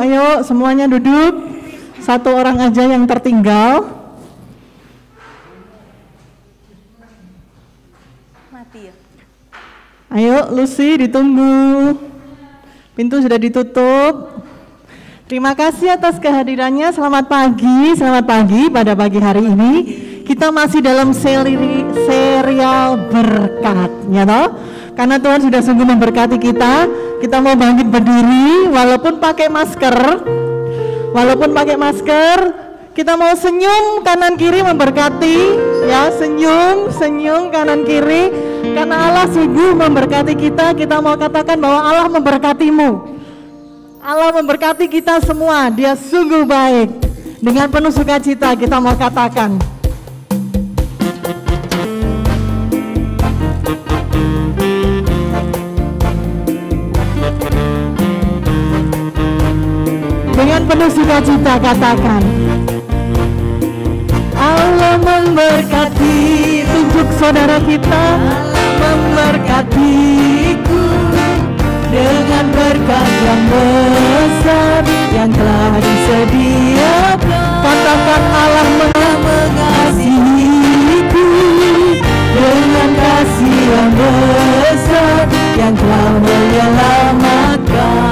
Ayo semuanya duduk, satu orang aja yang tertinggal. Mati ya? Ayo Lucy, ditunggu. Pintu sudah ditutup. Terima kasih atas kehadirannya. Selamat pagi pada pagi hari ini. Kita masih dalam serial berkat, ya toh? Karena Tuhan sudah sungguh memberkati kita. Kita mau bangkit berdiri walaupun pakai masker. Kita mau senyum kanan kiri memberkati, ya, senyum kanan kiri. Karena Allah sungguh memberkati kita. Kita mau katakan bahwa Allah memberkatimu. Allah memberkati kita semua. Dia sungguh baik. Dengan penuh sukacita kita mau katakan. Dengan penuh sukacita katakan, Allah memberkati. Tunjuk saudara kita, Allah memberkatiku dengan berkat yang besar yang telah disediakan. Katakan, Allah mengasihiku dengan kasih yang besar yang telah menyelamatkan.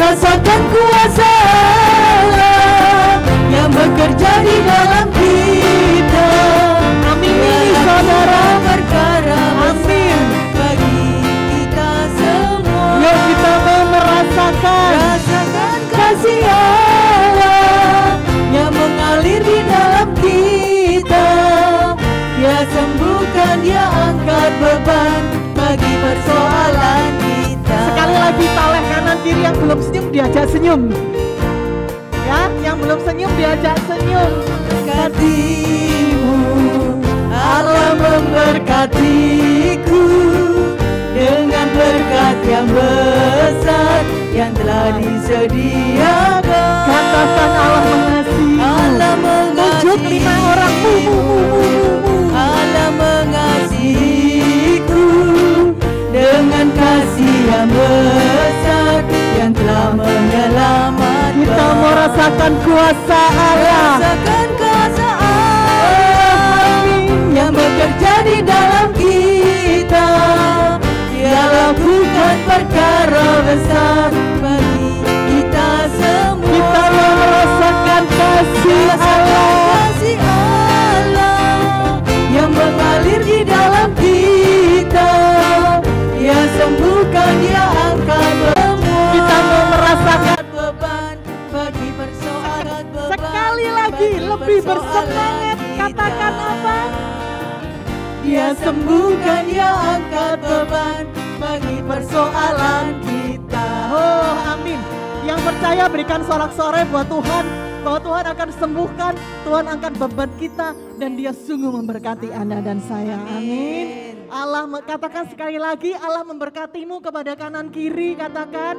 Rasakan kuasa Allah yang bekerja di dalam kita. Amin ini saudara, perkara amin bagi kita semua. Yuk kita mau merasakan kasih Allah yang mengalir di dalam kita. Dia sembuhkan, dia angkat beban bagi persoalan kita. Sekali lagi, taleh kanan kiri yang belum senyum diajak senyum. Ya, yang belum senyum diajak senyum. Memberkatimu, Allah memberkatiku dengan berkat yang besar yang telah disediakan. Katakan, Allah mengasihi. Allah mengasihi. Tunjuk 5 orang. Allah mengasihiku dengan kasih yang besar yang telah menyelamatkan. Kita mau rasakan kuasa Allah. Rasakan kuasa Allah yang bekerja di dalam kita. Dia lakukan perkara besar bagi kita semua. Kita mau merasakan kasih Allah yang mengalir di dalam kita. Dia sembuhkan, dia angkat semua. Kita mau merasakan beban bagi persoalan. Sekali lagi lebih bersemangat. Katakan apa? Dia sembuhkan, dia angkat beban bagi persoalan kita. Oh amin. Yang percaya berikan sorak-sorai buat Tuhan, bahwa Tuhan akan sembuhkan, Tuhan angkat beban kita, dan dia sungguh memberkati Anda dan saya. Amin. Allah, katakan sekali lagi, Allah memberkatimu. Kepada kanan kiri katakan,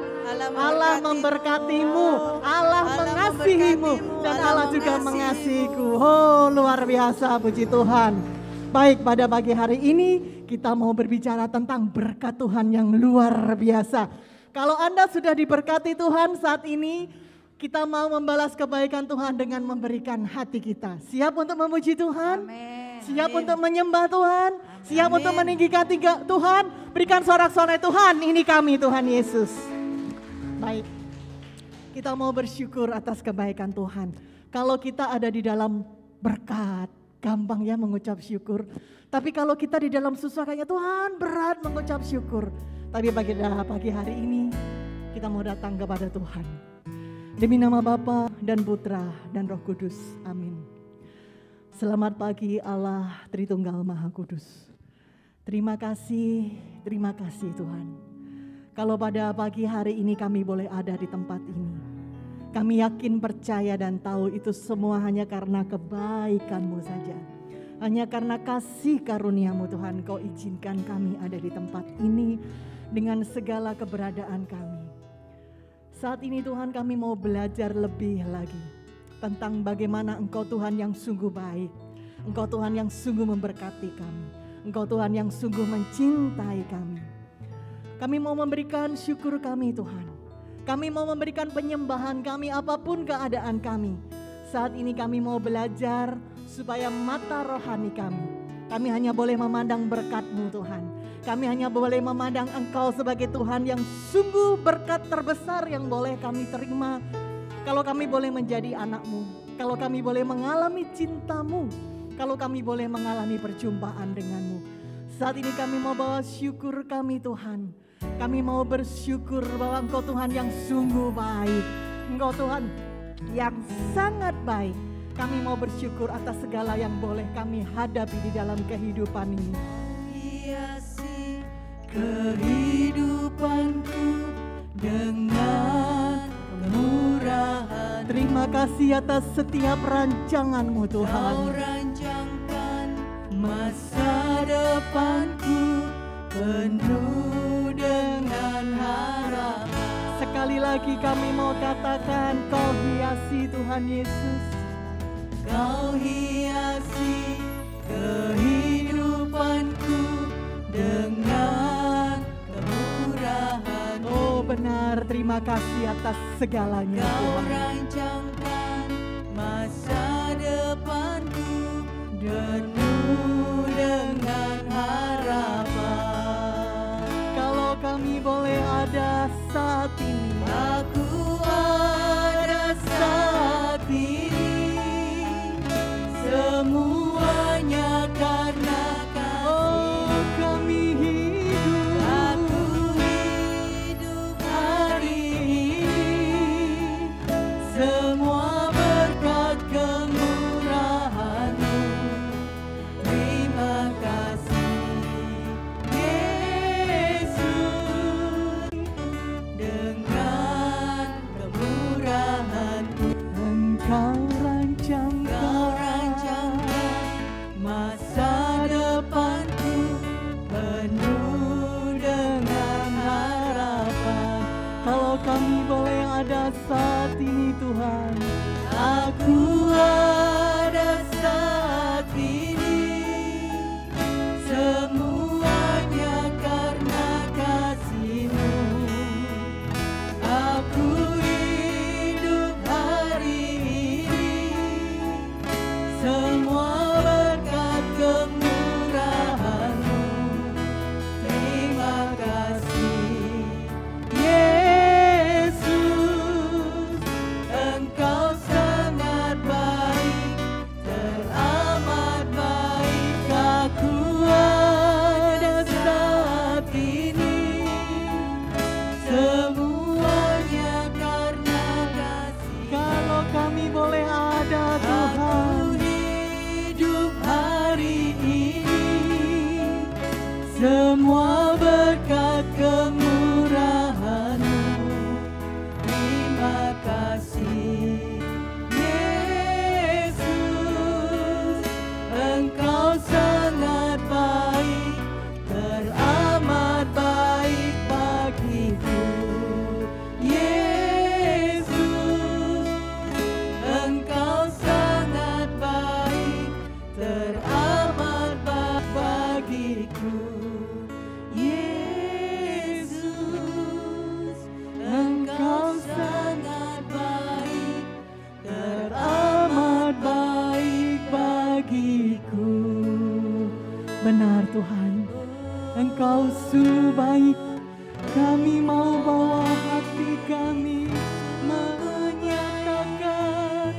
Allah memberkatimu, Allah mengasihimu, dan Allah juga mengasihiku. Oh luar biasa, puji Tuhan. Baik, pada pagi hari ini kita mau berbicara tentang berkat Tuhan yang luar biasa. Kalau Anda sudah diberkati Tuhan saat ini, kita mau membalas kebaikan Tuhan dengan memberikan hati kita. Siap untuk memuji Tuhan? Amin. Siap untuk menyembah Tuhan? Siap untuk meninggikan Tuhan? Berikan sorak-sorai, Tuhan ini kami, Tuhan Yesus. Baik, kita mau bersyukur atas kebaikan Tuhan. Kalau kita ada di dalam berkat, gampang ya mengucap syukur. Tapi kalau kita di dalam susah kayaknya Tuhan berat mengucap syukur. Tapi pagi hari ini kita mau datang kepada Tuhan. Demi nama Bapa dan Putra dan Roh Kudus. Amin. Selamat pagi Allah Tritunggal Maha Kudus. Terima kasih Tuhan. Kalau pada pagi hari ini kami boleh ada di tempat ini. Kami yakin, percaya dan tahu itu semua hanya karena kebaikan-Mu saja. Hanya karena kasih karunia-Mu Tuhan, Kau izinkan kami ada di tempat ini dengan segala keberadaan kami. Saat ini Tuhan kami mau belajar lebih lagi tentang bagaimana Engkau Tuhan yang sungguh baik. Engkau Tuhan yang sungguh memberkati kami. Engkau Tuhan yang sungguh mencintai kami. Kami mau memberikan syukur kami Tuhan. Kami mau memberikan penyembahan kami apapun keadaan kami. Saat ini kami mau belajar supaya mata rohani kami hanya boleh memandang berkat-Mu Tuhan. Kami hanya boleh memandang Engkau sebagai Tuhan yang sungguh berkat terbesar yang boleh kami terima. Kalau kami boleh menjadi anak-Mu, kalau kami boleh mengalami cinta-Mu, kalau kami boleh mengalami perjumpaan dengan-Mu. Saat ini kami mau bawa syukur kami Tuhan. Kami mau bersyukur bahwa Engkau Tuhan yang sungguh baik. Engkau Tuhan yang sangat baik. Kami mau bersyukur atas segala yang boleh kami hadapi di dalam kehidupan ini. Hiasi kehidupanku dengan kemurahan. Terima kasih atas setiap rancangan-Mu Tuhan. Kau rancangkan masa depanku penuh dengan harapan. Sekali lagi kami mau katakan, Kau hiasi Tuhan Yesus. Kau hiasi kehidupanku dengan kemurahan. Oh benar, terima kasih atas segalanya Tuhan. Kau rancangkan masa depanku penuh dengan harapan. Kalau kami boleh ada saat ini, aku ada saat ini, semuanya karena kasih. Oh kami hidup, aku hidup hari ini, semua berkat kemurahan-Mu. Terima kasih Yesus, dengan kemurahan-Mu Engkau rancangkan masa depanku penuh dengan harapan. Kalau kami boleh ada saat ini Tuhan, aku ada saat ini, semuanya karena kasih-Mu. Aku hidup hari ini, semua berkat kemurahan-Mu. Terima kasih Yesus, Engkau sangat baik, teramat baik. Aku ada saat ini, semuanya karena kasih. Kalau kami boleh ada Tuhan, hidup hari ini, semua berkat kemurahan-Mu. Terima kasih Yesus, Engkau sangat baik, teramat baik bagiku. Yesus, Engkau sangat baik, teramat baik bagiku. Yesus, Engkau sangat baik, teramat baik bagiku. Benar Tuhan, Engkau sungguh baik. Kami mau bawa hati kami menyatakan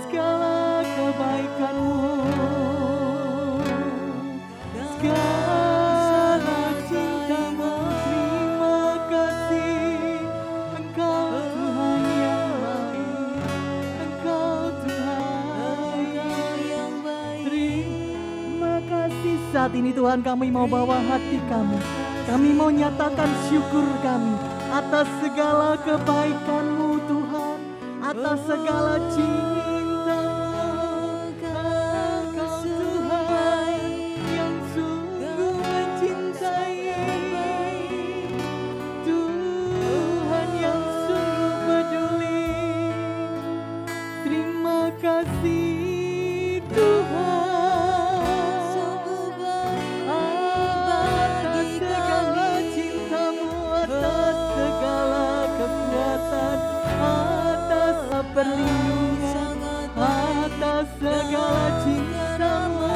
segala kebaikan-Mu, segala cinta-Mu. Terima kasih, Engkau Tuhan yang baik, Engkau Tuhan yang baik. Terima kasih. Saat ini Tuhan, kami mau bawa hati kami. Kami mau nyatakan syukur kami atas segala kebaikan-Mu Tuhan, atas segala cinta-Mu. Engkau Tuhan yang sungguh mencintai, Tuhan yang sungguh peduli. Terima kasih Tuhan. Atas segala cinta-Mu, atas segala kekuatan. perlindungan, atas segala cinta-Mu.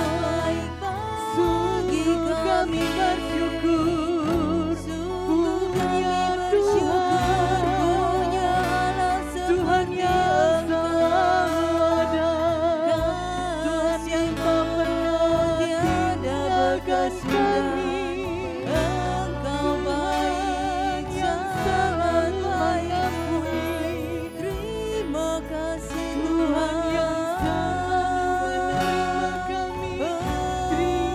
Sungguh kami bersyukur, punya Tuhan, Tuhan yang selalu ada, Tuhan yang tak pernah tinggalkan kami. Engkau baik yang selalu mengampuni. Terima kasih Tuhan yang selalu menerima kami. Terima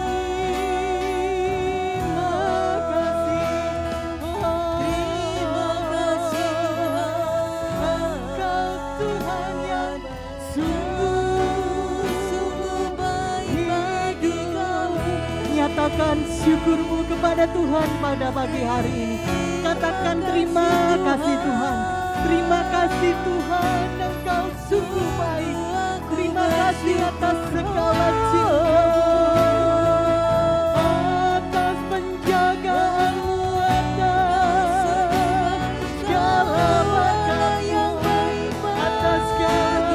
kasih, terima kasih Tuhan. Engkau Tuhan yang sungguh baik bagi kami. Nyatakan syukur-Mu kepada Tuhan pada pagi hari ini. Katakan terima kasih Tuhan. Terima kasih Tuhan, Engkau sungguh baik. Terima kasih atas segala cinta-Mu, atas penjagaan-Mu, atas segala berkat yang baik, atas segala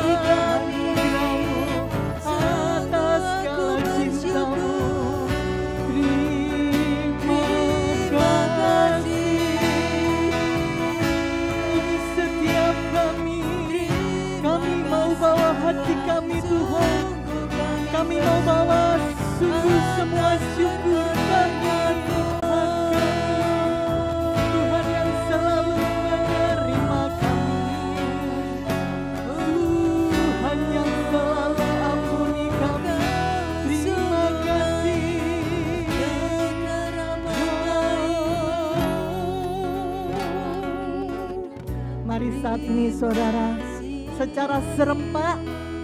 anugerah-Mu, atas segala cinta-Mu. Terima kasih. Setiap kami mau bawa hati kami Tuhan. Kami mau bawa sungguh semua syukur kami Tuhan kami. Tuhan yang selalu menerima kami. Tuhan yang selalu ampuni kami. Terima kasih. Mari saat ini saudara, secara serempak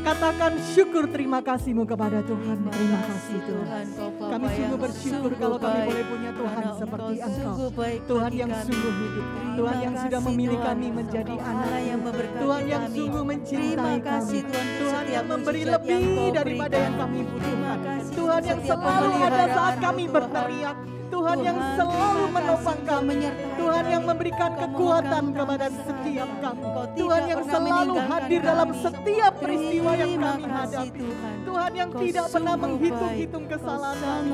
katakan syukur terima kasih-Mu kepada Tuhan. Terima kasih Tuhan. Kami sungguh bersyukur kalau kami boleh punya Tuhan seperti Engkau. Tuhan yang sungguh hidup. Tuhan yang sudah memilih kami menjadi anak. Tuhan yang sungguh mencintai kami. Tuhan yang memberi lebih daripada yang kami butuhkan. Tuhan yang selalu ada saat kami berteriak. Tuhan yang selalu menopang kami. Tuhan yang memberikan kekuatan kepada setiap kami. Tuhan yang selalu hadir dalam setiap peristiwa yang kami hadapi. Tuhan yang tidak pernah menghitung-hitung kesalahan.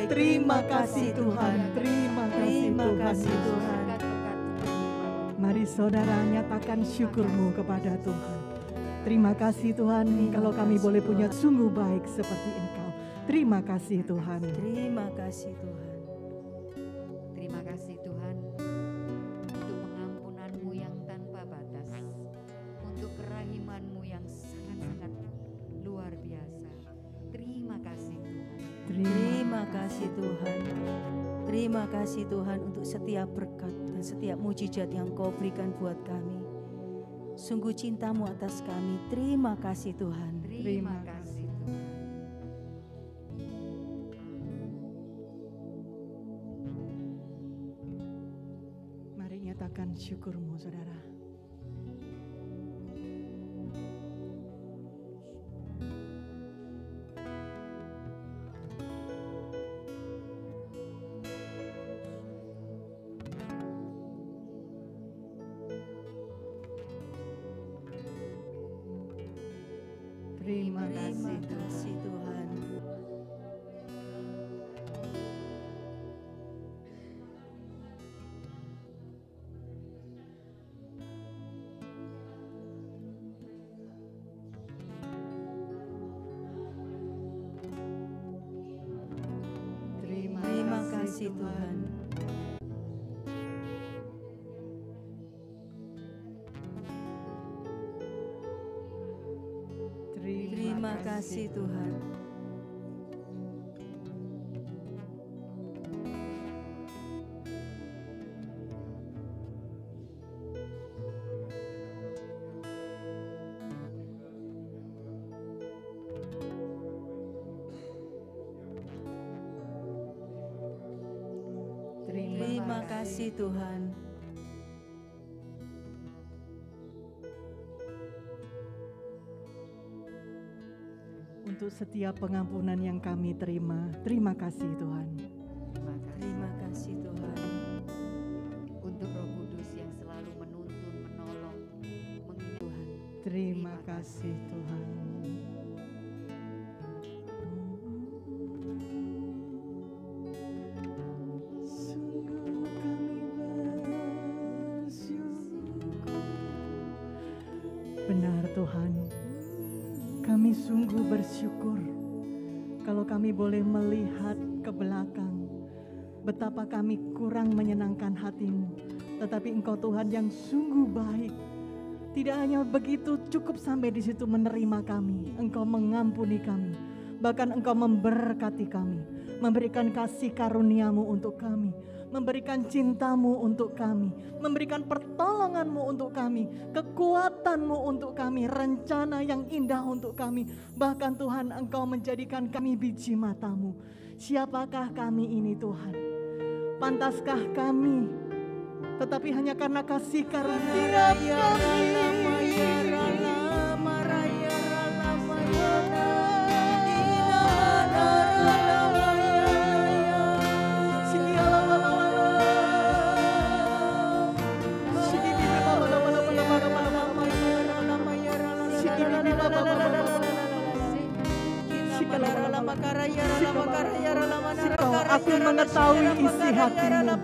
Terima kasih Tuhan. Terima kasih Tuhan. Mari saudara nyatakan syukur-Mu kepada Tuhan. Terima kasih Tuhan kalau kami boleh punya sungguh baik seperti Engkau. Terima kasih Tuhan. Terima kasih Tuhan. Terima kasih Tuhan untuk pengampunan-Mu yang tanpa batas, untuk kerahiman-Mu yang sangat-sangat luar biasa. Terima kasih Tuhan. Terima kasih Tuhan. Terima kasih Tuhan untuk setiap berkat dan setiap mujizat yang Kau berikan buat kami. Sungguh cinta-Mu atas kami. Terima kasih Tuhan. Terima kasih Tuhan. Nyatakan syukur-Mu saudara. Terima kasih Tuhan. Terima kasih Tuhan. Terima kasih Tuhan. Terima kasih Tuhan. Untuk setiap pengampunan yang kami terima, terima kasih Tuhan. Terima kasih Tuhan. Untuk Roh Kudus yang selalu menuntun, menolong, mengingat Tuhan. Terima kasih Tuhan. Sungguh kami bersyukur. Benar Tuhan, kami sungguh bersyukur kalau kami boleh melihat ke belakang betapa kami kurang menyenangkan hati-Mu. Tetapi Engkau Tuhan yang sungguh baik. Tidak hanya begitu cukup sampai di situ menerima kami. Engkau mengampuni kami. Bahkan Engkau memberkati kami. Memberikan kasih karunia-Mu untuk kami. Memberikan cinta-Mu untuk kami. Memberikan pertolongan-Mu untuk kami. Kekuatan-Mu untuk kami. Rencana yang indah untuk kami. Bahkan Tuhan Engkau menjadikan kami biji mata-Mu. Siapakah kami ini Tuhan? Pantaskah kami? Tetapi hanya karena kasih karunia kami. Aku mengetahui isi hatimu.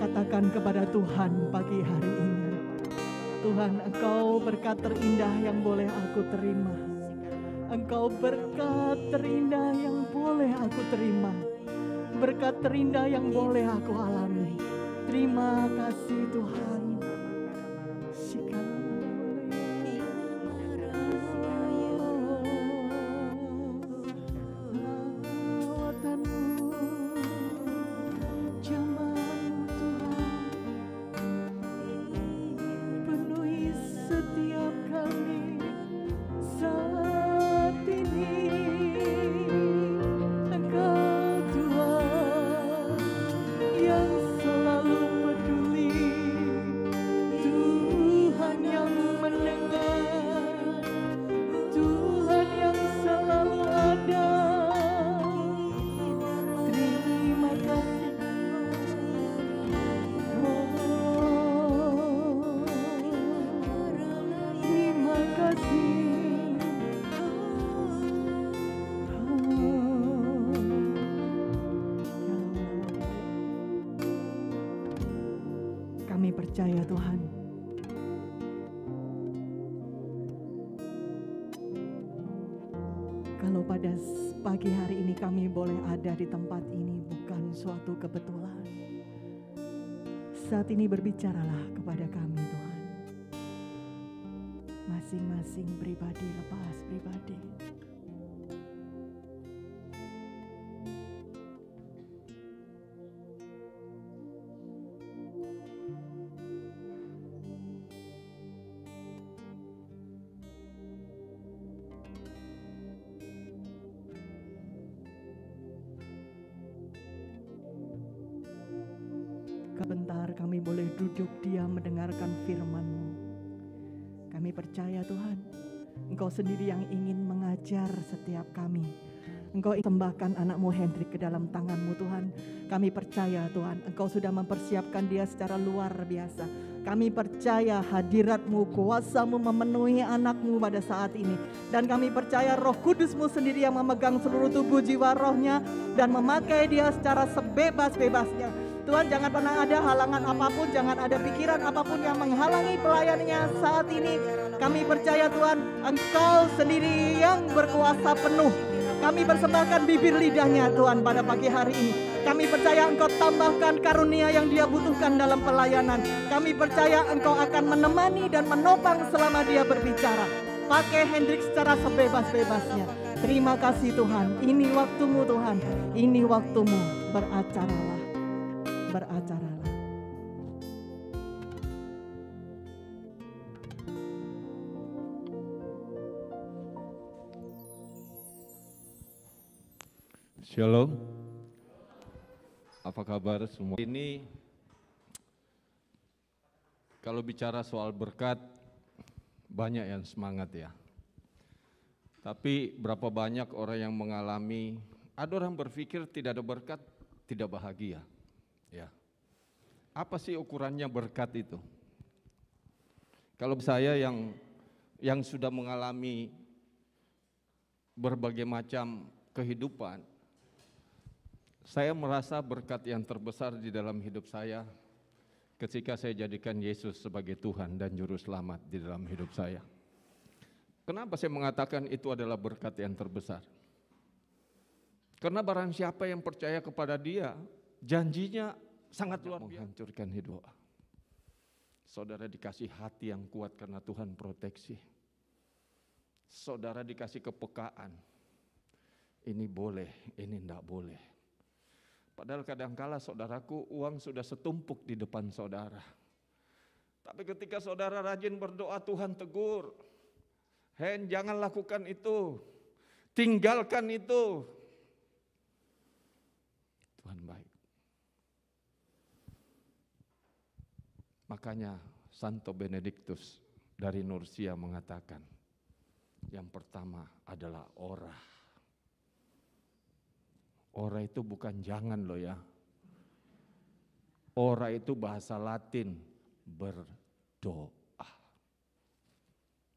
Katakan kepada Tuhan pagi hari ini, Tuhan Engkau berkat terindah yang boleh aku terima. Engkau berkat terindah yang boleh aku terima. Berkat terindah yang boleh aku alami. Terima kasih Tuhan. Percaya Tuhan, kalau pada pagi hari ini kami boleh ada di tempat ini bukan suatu kebetulan. Saat ini berbicaralah kepada kami Tuhan, masing-masing pribadi lepas pribadi. Sebentar kami boleh duduk diam mendengarkan firman-Mu. Kami percaya Tuhan, Engkau sendiri yang ingin mengajar setiap kami. Engkau sembahkan anak-Mu Hendrik ke dalam tangan-Mu Tuhan. Kami percaya Tuhan, Engkau sudah mempersiapkan dia secara luar biasa. Kami percaya hadirat-Mu, kuasa-Mu memenuhi anak-Mu pada saat ini. Dan kami percaya Roh Kudus-Mu sendiri yang memegang seluruh tubuh jiwa rohnya dan memakai dia secara sebebas-bebasnya. Tuhan, jangan pernah ada halangan apapun, jangan ada pikiran apapun yang menghalangi pelayanannya saat ini. Kami percaya Tuhan, Engkau sendiri yang berkuasa penuh. Kami persembahkan bibir lidahnya Tuhan pada pagi hari ini. Kami percaya Engkau tambahkan karunia yang dia butuhkan dalam pelayanan. Kami percaya Engkau akan menemani dan menopang selama dia berbicara. Pakai Hendrik secara sebebas-bebasnya. Terima kasih Tuhan, ini waktumu Tuhan, ini waktumu, beracaralah, beracaralah. Shalom. Apa kabar semua? Ini kalau bicara soal berkat, banyak yang semangat ya. Tapi berapa banyak orang yang mengalami, ada orang berpikir tidak ada berkat, tidak bahagia. Ya. Apa sih ukurannya berkat itu? Kalau saya yang sudah mengalami berbagai macam kehidupan, saya merasa berkat yang terbesar di dalam hidup saya ketika saya jadikan Yesus sebagai Tuhan dan Juru Selamat di dalam hidup saya. Kenapa saya mengatakan itu adalah berkat yang terbesar? Karena barang siapa yang percaya kepada Dia, janjinya sangat luar biasa menghancurkan hidup. Saudara dikasih hati yang kuat karena Tuhan proteksi. Saudara dikasih kepekaan. Ini boleh, ini enggak boleh. Padahal kadangkala saudaraku, uang sudah setumpuk di depan saudara. Tapi ketika saudara rajin berdoa, Tuhan tegur. Hen, jangan lakukan itu. Tinggalkan itu. Tuhan baik. Makanya Santo Benediktus dari Nursia mengatakan, yang pertama adalah ora. Ora itu bukan jangan loh ya. Ora itu bahasa Latin, berdoa.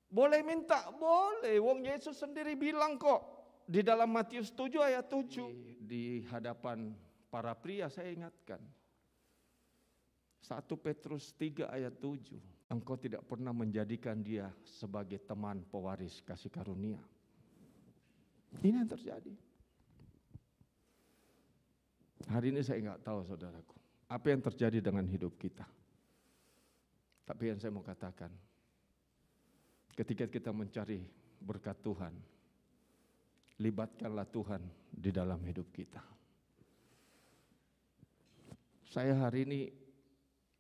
Boleh minta, boleh. Wong Yesus sendiri bilang kok di dalam Matius 7 ayat 7. Di hadapan para pria saya ingatkan. 1 Petrus 3 ayat 7. Engkau tidak pernah menjadikan dia sebagai teman pewaris kasih karunia. Ini yang terjadi. Hari ini saya enggak tahu saudaraku, apa yang terjadi dengan hidup kita. Tapi yang saya mau katakan, ketika kita mencari berkat Tuhan, libatkanlah Tuhan di dalam hidup kita. Saya hari ini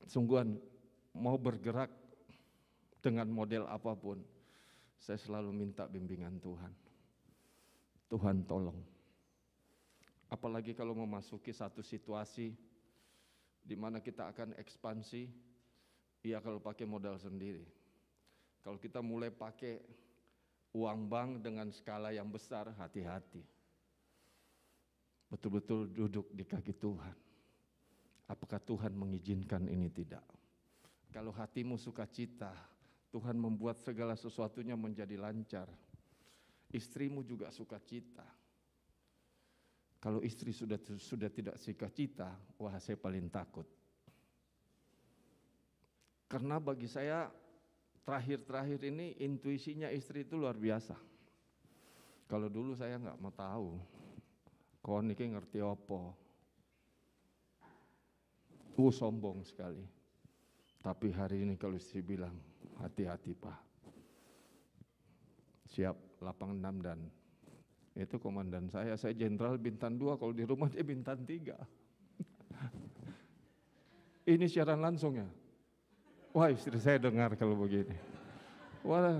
sungguhan mau bergerak dengan model apapun, saya selalu minta bimbingan Tuhan. Tuhan tolong. Apalagi kalau memasuki satu situasi di mana kita akan ekspansi, iya kalau pakai modal sendiri. Kalau kita mulai pakai uang bank dengan skala yang besar, hati-hati. Betul-betul duduk di kaki Tuhan. Apakah Tuhan mengizinkan ini tidak? Kalau hatimu sukacita, Tuhan membuat segala sesuatunya menjadi lancar. Istrimu juga sukacita. Kalau istri sudah tidak sukacita, wah saya paling takut. Karena bagi saya terakhir-terakhir ini intuisinya istri itu luar biasa. Kalau dulu saya nggak mau tahu, kau ini ngerti apa? Sombong sekali. Tapi hari ini kalau istri bilang, hati-hati Pak. Siap 86 dan itu komandan saya jenderal bintang 2, kalau di rumah dia bintang 3. Ini siaran langsung ya. Wah istri saya dengar kalau begini. Wah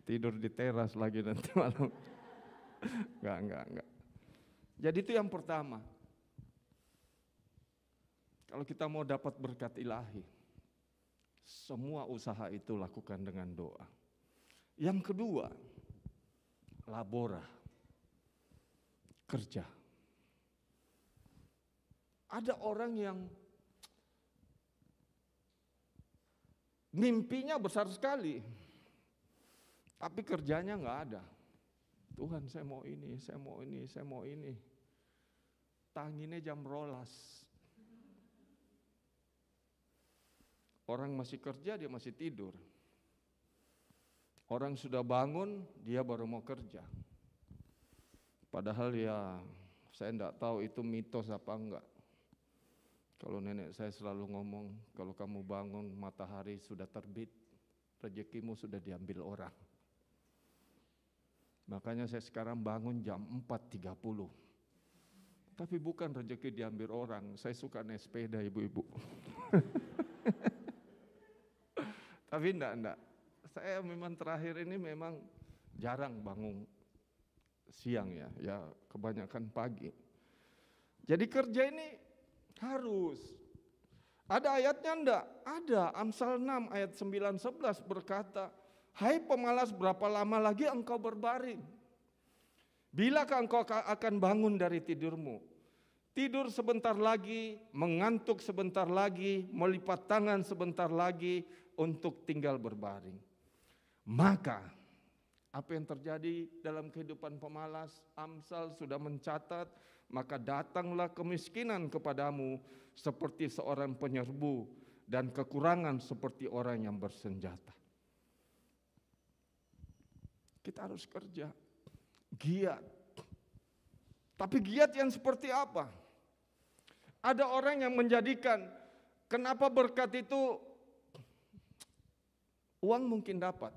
tidur di teras lagi nanti malam. Enggak. Jadi itu yang pertama. Kalau kita mau dapat berkat ilahi, semua usaha itu lakukan dengan doa. Yang kedua, labora. Kerja. Ada orang yang mimpinya besar sekali, tapi kerjanya nggak ada. Tuhan saya mau ini, saya mau ini, saya mau ini. Tanginnya jam rolas. Orang masih kerja, dia masih tidur. Orang sudah bangun, dia baru mau kerja. Padahal ya, saya enggak tahu itu mitos apa enggak. Kalau nenek saya selalu ngomong, kalau kamu bangun matahari sudah terbit, rezekimu sudah diambil orang. Makanya saya sekarang bangun jam 4.30. Tapi bukan rezeki diambil orang, saya suka naik sepeda ibu-ibu. Tapi enggak. Saya memang terakhir ini memang jarang bangun siang ya kebanyakan pagi. Jadi kerja ini harus. Ada ayatnya enggak? Ada. Amsal 6 ayat 9-11 berkata, "Hai pemalas, berapa lama lagi engkau berbaring? Bilakah engkau akan bangun dari tidurmu? Tidur sebentar lagi, mengantuk sebentar lagi, melipat tangan sebentar lagi untuk tinggal berbaring." Maka apa yang terjadi dalam kehidupan pemalas? Amsal sudah mencatat, maka datanglah kemiskinan kepadamu seperti seorang penyerbu dan kekurangan seperti orang yang bersenjata. Kita harus kerja, giat. Tapi giat yang seperti apa? Ada orang yang menjadikan, kenapa berkat itu uang mungkin dapat,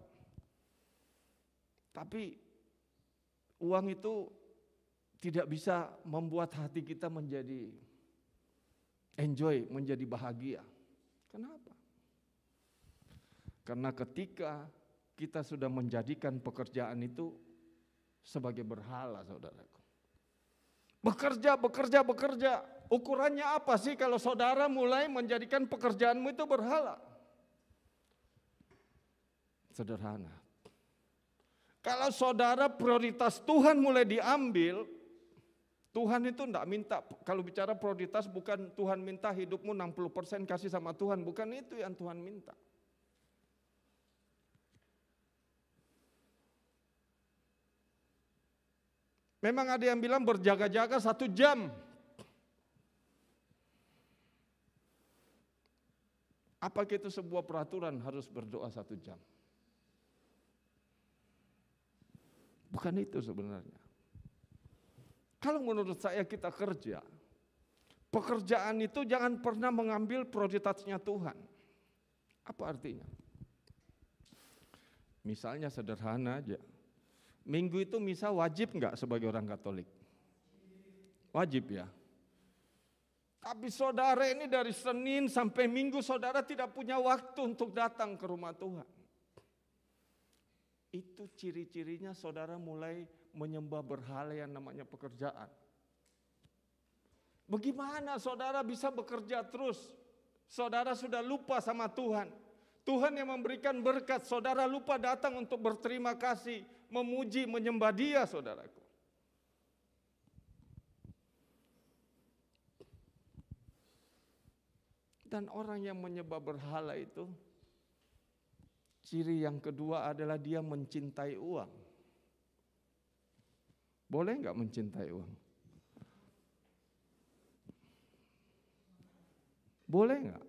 tapi uang itu tidak bisa membuat hati kita menjadi enjoy, menjadi bahagia. Kenapa? Karena ketika kita sudah menjadikan pekerjaan itu sebagai berhala, saudaraku. Bekerja. Ukurannya apa sih kalau saudara mulai menjadikan pekerjaanmu itu berhala? Sederhana. Kalau saudara prioritas Tuhan mulai diambil, Tuhan itu enggak minta, kalau bicara prioritas bukan Tuhan minta hidupmu 60% kasih sama Tuhan, bukan itu yang Tuhan minta. Memang ada yang bilang berjaga-jaga 1 jam. Apakah itu sebuah peraturan harus berdoa 1 jam? Bukan itu sebenarnya. Kalau menurut saya kita kerja, pekerjaan itu jangan pernah mengambil prioritasnya Tuhan. Apa artinya? Misalnya sederhana aja. Minggu itu misa wajib enggak sebagai orang Katolik? Wajib ya. Tapi saudara ini dari Senin sampai Minggu saudara tidak punya waktu untuk datang ke rumah Tuhan. Itu ciri-cirinya saudara mulai menyembah berhala yang namanya pekerjaan. Bagaimana saudara bisa bekerja terus? Saudara sudah lupa sama Tuhan. Tuhan yang memberikan berkat, saudara lupa datang untuk berterima kasih, memuji, menyembah Dia, saudaraku. Dan orang yang menyembah berhala itu, ciri yang kedua adalah dia mencintai uang. Boleh enggak mencintai uang? Boleh enggak?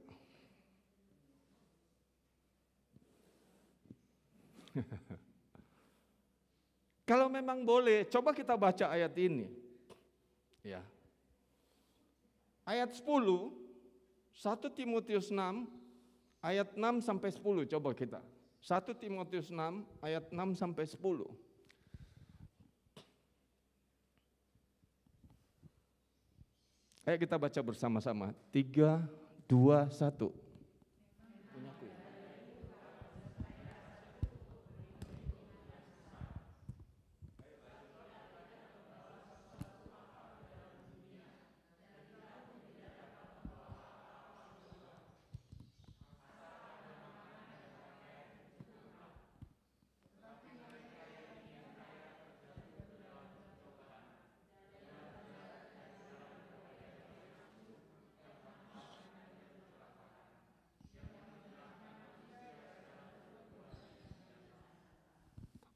Kalau memang boleh, coba kita baca ayat ini. Ya. Ayat 10, 1 Timotius 6, ayat 6 sampai 10, coba kita. 1 Timotius 6, ayat 6 sampai 10. Ayo kita baca bersama-sama. 3, 2, 1.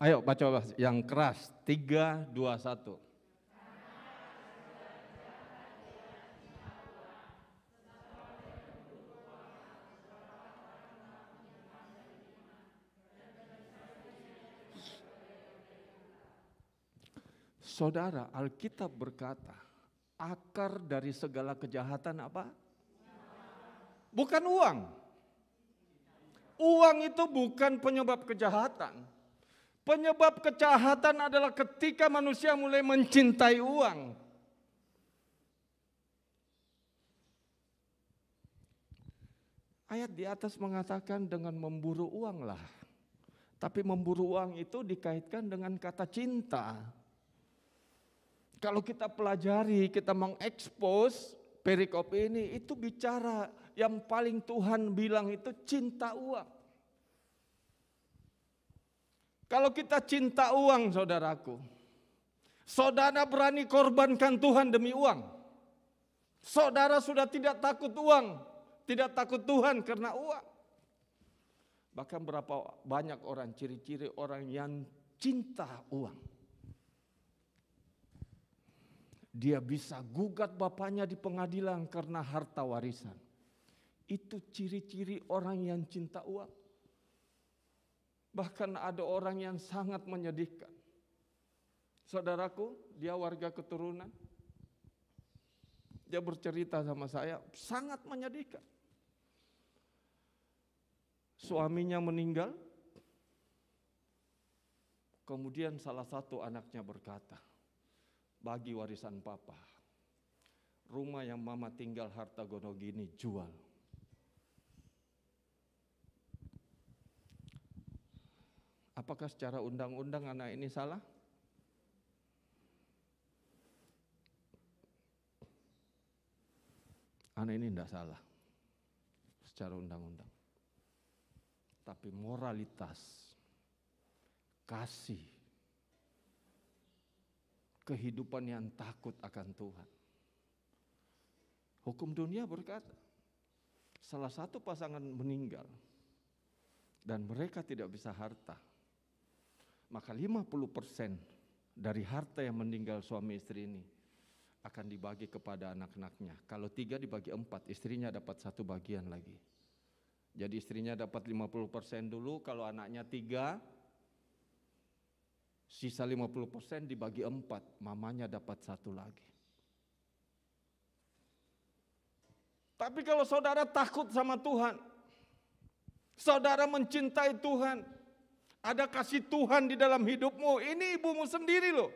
Ayo baca yang keras. 3, 2, 1. Saudara, Alkitab berkata, akar dari segala kejahatan apa? Bukan uang. Uang itu bukan penyebab kejahatan. Penyebab kejahatan adalah ketika manusia mulai mencintai uang. Ayat di atas mengatakan dengan memburu uanglah. Tapi memburu uang itu dikaitkan dengan kata cinta. Kalau kita pelajari, kita mengekspos perikop ini, itu bicara yang paling Tuhan bilang itu cinta uang. Kalau kita cinta uang, saudaraku, saudara berani korbankan Tuhan demi uang. Saudara sudah tidak takut uang, tidak takut Tuhan karena uang. Bahkan berapa banyak orang, ciri-ciri orang yang cinta uang. Dia bisa gugat bapaknya di pengadilan karena harta warisan. Itu ciri-ciri orang yang cinta uang. Bahkan ada orang yang sangat menyedihkan. Saudaraku, dia warga keturunan. Dia bercerita sama saya, sangat menyedihkan. Suaminya meninggal. Kemudian salah satu anaknya berkata, bagi warisan papa, rumah yang mama tinggal harta gono gini jual. Apakah secara undang-undang anak ini salah? Anak ini tidak salah secara undang-undang. Tapi moralitas, kasih, kehidupan yang takut akan Tuhan. Hukum dunia berkata, salah satu pasangan meninggal dan mereka tidak bisa harta, maka 50% dari harta yang meninggal suami istri ini akan dibagi kepada anak-anaknya. Kalau 3 dibagi 4, istrinya dapat 1 bagian lagi. Jadi istrinya dapat 50% dulu, kalau anaknya 3, sisa 50% dibagi 4, mamanya dapat 1 lagi. Tapi kalau saudara takut sama Tuhan, saudara mencintai Tuhan, ada kasih Tuhan di dalam hidupmu, ini ibumu sendiri loh.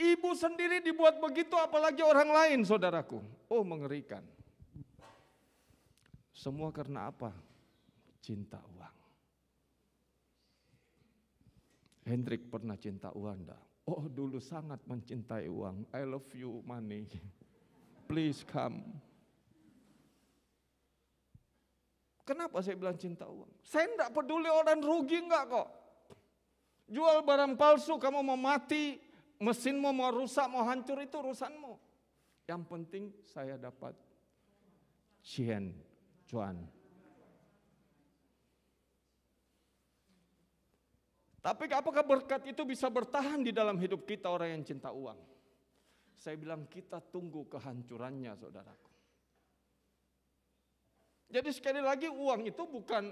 Ibu sendiri dibuat begitu, apalagi orang lain, saudaraku. Oh, mengerikan. Semua karena apa? Cinta uang. Hendrik pernah cinta uang enggak? Oh, dulu sangat mencintai uang. I love you money. Please come. Kenapa saya bilang cinta uang? Saya enggak peduli orang rugi enggak kok. Jual barang palsu, kamu mau mati, mesinmu mau rusak, mau hancur, itu urusanmu. Yang penting saya dapat cuan. Tapi apakah berkat itu bisa bertahan di dalam hidup kita orang yang cinta uang? Saya bilang kita tunggu kehancurannya, saudaraku. Jadi sekali lagi uang itu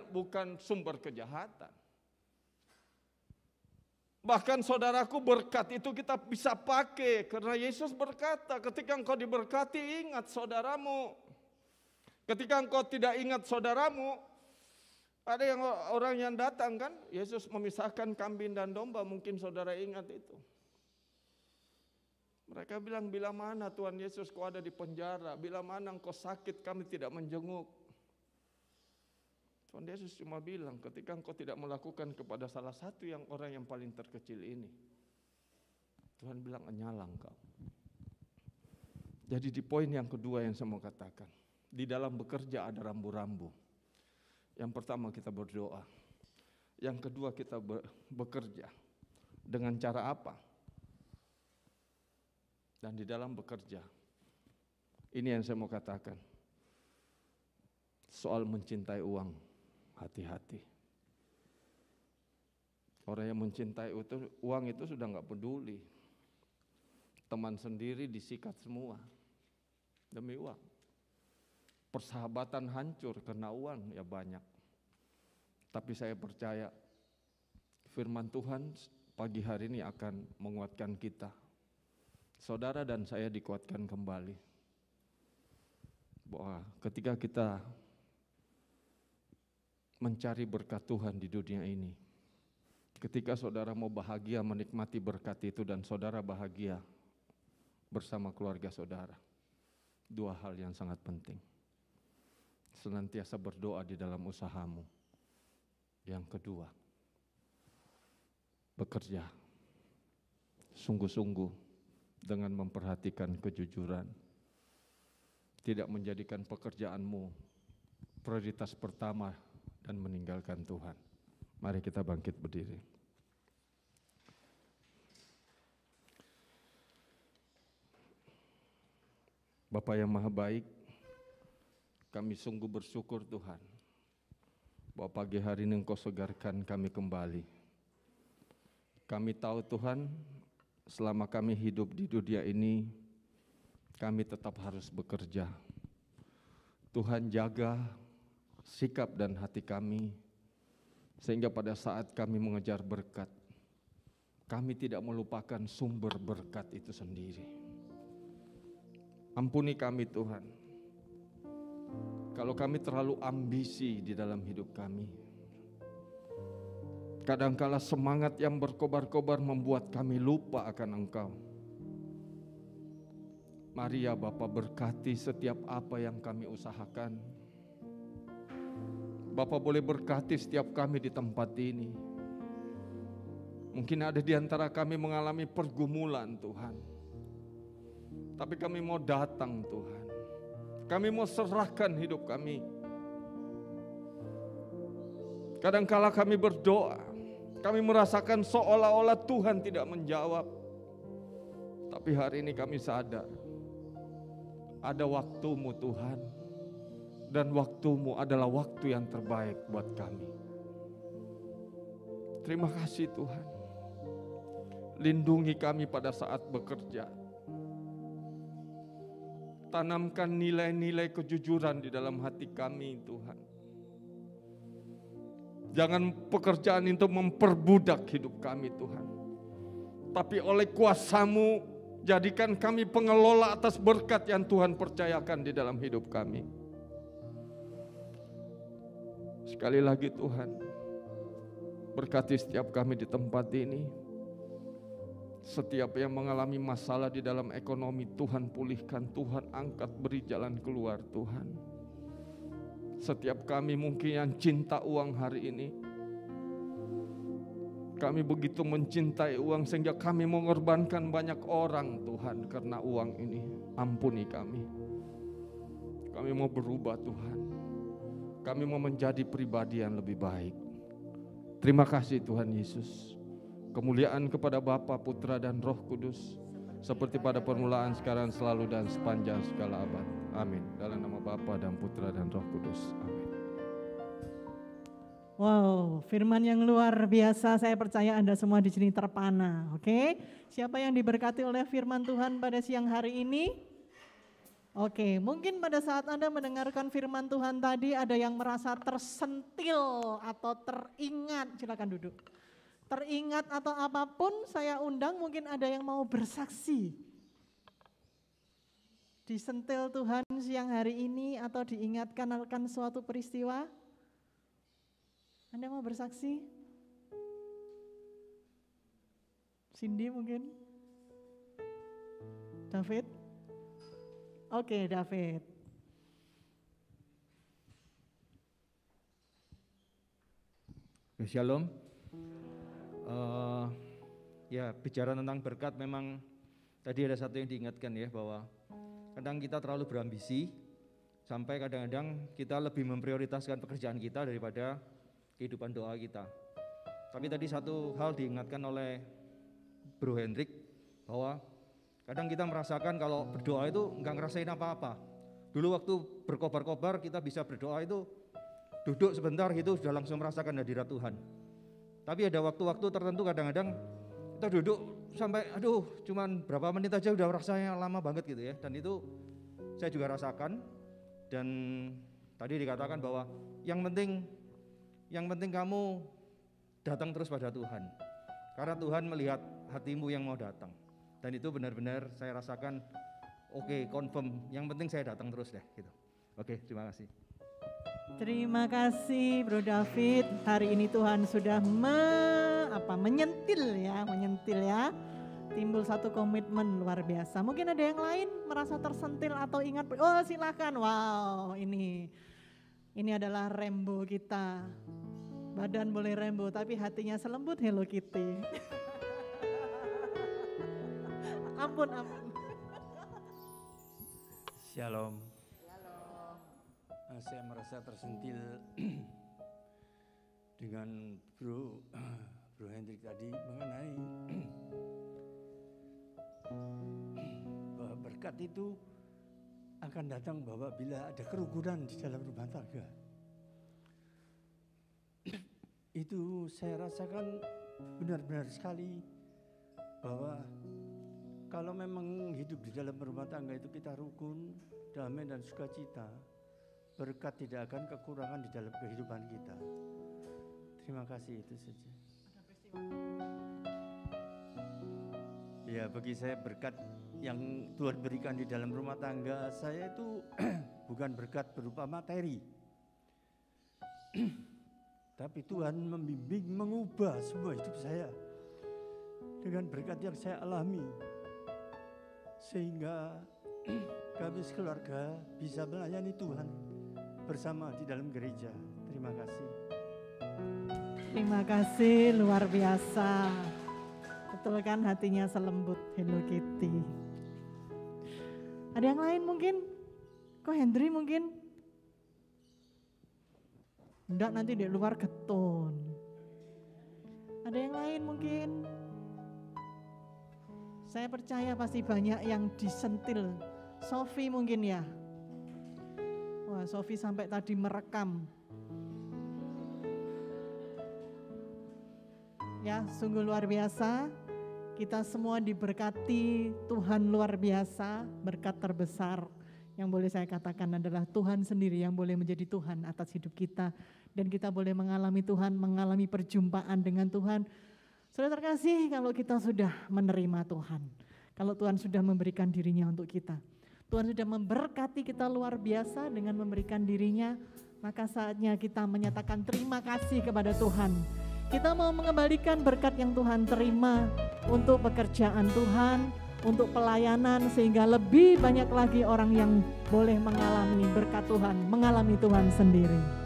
bukan sumber kejahatan. Bahkan saudaraku, berkat itu kita bisa pakai karena Yesus berkata, ketika engkau diberkati ingat saudaramu. Ketika engkau tidak ingat saudaramu, ada orang yang datang kan, Yesus memisahkan kambing dan domba, mungkin saudara ingat itu. Mereka bilang, bila mana Tuhan Yesus kau ada di penjara, bila mana engkau sakit kami tidak menjenguk. Tuhan Yesus cuma bilang, ketika engkau tidak melakukan kepada salah satu yang orang yang paling terkecil ini, Tuhan bilang, enyalah engkau. Jadi di poin yang kedua yang saya mau katakan, di dalam bekerja ada rambu-rambu. Yang pertama kita berdoa. Yang kedua kita bekerja. Dengan cara apa? Dan di dalam bekerja, ini yang saya mau katakan. Soal mencintai uang, hati-hati. Orang yang mencintai uang itu sudah enggak peduli. Teman sendiri disikat semua demi uang. Persahabatan hancur karena uang, ya banyak. Tapi saya percaya firman Tuhan pagi hari ini akan menguatkan kita. Saudara dan saya dikuatkan kembali bahwa ketika kita mencari berkat Tuhan di dunia ini, ketika saudara mau bahagia menikmati berkat itu dan saudara bahagia bersama keluarga saudara, dua hal yang sangat penting. Senantiasa berdoa di dalam usahamu. Yang kedua, bekerja sungguh-sungguh dengan memperhatikan kejujuran. Tidak menjadikan pekerjaanmu prioritas pertama dan meninggalkan Tuhan. Mari kita bangkit berdiri. Bapa yang Maha Baik, kami sungguh bersyukur Tuhan, bahwa pagi hari ini Engkau segarkan kami kembali. Kami tahu Tuhan, selama kami hidup di dunia ini, kami tetap harus bekerja. Tuhan jaga sikap dan hati kami, sehingga pada saat kami mengejar berkat, kami tidak melupakan sumber berkat itu sendiri. Ampuni kami Tuhan, kalau kami terlalu ambisi di dalam hidup kami. Kadangkala semangat yang berkobar-kobar membuat kami lupa akan Engkau. Mari ya Bapa, berkati setiap apa yang kami usahakan. Bapa boleh berkati setiap kami di tempat ini. Mungkin ada di antara kami mengalami pergumulan Tuhan, tapi kami mau datang Tuhan. Kami mau serahkan hidup kami. Kadangkala kami berdoa, kami merasakan seolah-olah Tuhan tidak menjawab. Tapi hari ini kami sadar, ada waktumu Tuhan, dan waktumu adalah waktu yang terbaik buat kami. Terima kasih Tuhan. Lindungi kami pada saat bekerja. Tanamkan nilai-nilai kejujuran di dalam hati kami Tuhan. Jangan pekerjaan itu memperbudak hidup kami Tuhan. Tapi oleh kuasa-Mu, jadikan kami pengelola atas berkat yang Tuhan percayakan di dalam hidup kami. Sekali lagi Tuhan, berkati setiap kami di tempat ini. Setiap yang mengalami masalah di dalam ekonomi, Tuhan pulihkan, Tuhan angkat, beri jalan keluar Tuhan. Setiap kami mungkin yang cinta uang hari ini, kami begitu mencintai uang sehingga kami mengorbankan banyak orang Tuhan karena uang ini. Ampuni kami. Kami mau berubah Tuhan. Kami mau menjadi pribadi yang lebih baik. Terima kasih Tuhan Yesus. Kemuliaan kepada Bapa, Putra dan Roh Kudus, seperti pada permulaan, sekarang, selalu dan sepanjang segala abad. Amin. Dalam nama Bapa dan Putra dan Roh Kudus. Amin. Wow, firman yang luar biasa. Saya percaya Anda semua di sini terpana. Oke, siapa yang diberkati oleh firman Tuhan pada siang hari ini? Oke, mungkin pada saat Anda mendengarkan firman Tuhan tadi ada yang merasa tersentil atau teringat. Silakan duduk. Teringat atau apapun, saya undang, mungkin ada yang mau bersaksi. Disentil Tuhan siang hari ini atau diingatkan akan suatu peristiwa? Anda mau bersaksi? Cindy mungkin? David? Oke, David. Shalom. Ya, bicara tentang berkat, memang tadi ada satu yang diingatkan ya, bahwa kadang kita terlalu berambisi sampai kadang-kadang kita lebih memprioritaskan pekerjaan kita daripada kehidupan doa kita. Tapi tadi satu hal diingatkan oleh Bro Hendrik, bahwa kadang kita merasakan kalau berdoa itu enggak ngerasain apa-apa. Dulu waktu berkobar-kobar kita bisa berdoa itu duduk sebentar gitu sudah langsung merasakan hadirat Tuhan. Tapi ada waktu-waktu tertentu kadang-kadang kita duduk sampai cuman berapa menit aja udah rasanya lama banget gitu ya. Dan itu saya juga rasakan. Dan tadi dikatakan bahwa yang penting kamu datang terus pada Tuhan. Karena Tuhan melihat hatimu yang mau datang. Dan itu benar-benar saya rasakan, oke, confirm, yang penting saya datang terus deh gitu. Oke, terima kasih. Terima kasih Bro David. Hari ini Tuhan sudah menyentil ya. Timbul satu komitmen luar biasa. Mungkin ada yang lain merasa tersentil atau ingat, oh silakan. Wow, ini adalah Rembo kita. Badan boleh Rembo tapi hatinya selembut Hello Kitty. Ampun. Shalom. Saya merasa tersentil dengan Bro Hendrik tadi mengenai bahwa berkat itu akan datang bahwa bila ada kerukunan di dalam rumah tangga. Itu saya rasakan benar-benar sekali bahwa kalau memang hidup di dalam rumah tangga itu kita rukun, damai dan sukacita, berkat tidak akan kekurangan di dalam kehidupan kita. Terima kasih, itu saja. Ya, bagi saya berkat yang Tuhan berikan di dalam rumah tangga saya itu bukan berkat berupa materi. Tapi Tuhan membimbing, mengubah semua hidup saya dengan berkat yang saya alami. Sehingga kami sekeluarga bisa melayani Tuhan bersama di dalam gereja. Terima kasih. Terima kasih, luar biasa. Betul kan, hatinya selembut Hello Kitty. Ada yang lain mungkin? Kok Hendri mungkin? Enggak, nanti di luar getun. Ada yang lain mungkin? Saya percaya pasti banyak yang disentil. Sofi mungkin ya? Wah, Sofi sampai tadi merekam. Ya, sungguh luar biasa. Kita semua diberkati Tuhan luar biasa. Berkat terbesar yang boleh saya katakan adalah Tuhan sendiri yang boleh menjadi Tuhan atas hidup kita. Dan kita boleh mengalami Tuhan, mengalami perjumpaan dengan Tuhan. Saudara terkasih, kalau kita sudah menerima Tuhan, kalau Tuhan sudah memberikan dirinya untuk kita, Tuhan sudah memberkati kita luar biasa dengan memberikan dirinya, maka saatnya kita menyatakan terima kasih kepada Tuhan. Kita mau mengembalikan berkat yang Tuhan terima untuk pekerjaan Tuhan, untuk pelayanan, sehingga lebih banyak lagi orang yang boleh mengalami berkat Tuhan, mengalami Tuhan sendiri.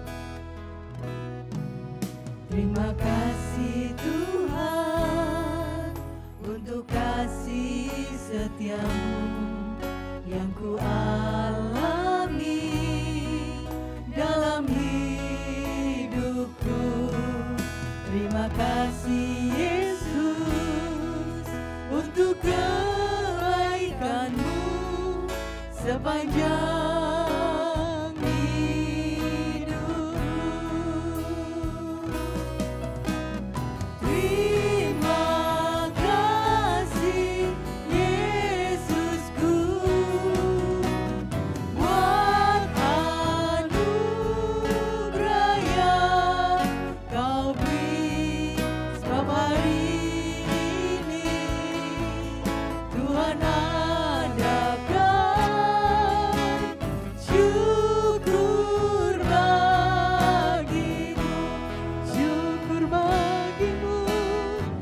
Terima kasih Tuhan untuk kasih setiamu yang ku alami dalam hidupku. Terima kasih Yesus untuk kebaikan-Mu sepanjang hidupku. Terima kasih Yesusku buat anugerah yang Kau beri sebab hari ini Tuhan adakan syukur bagimu, syukur bagimu,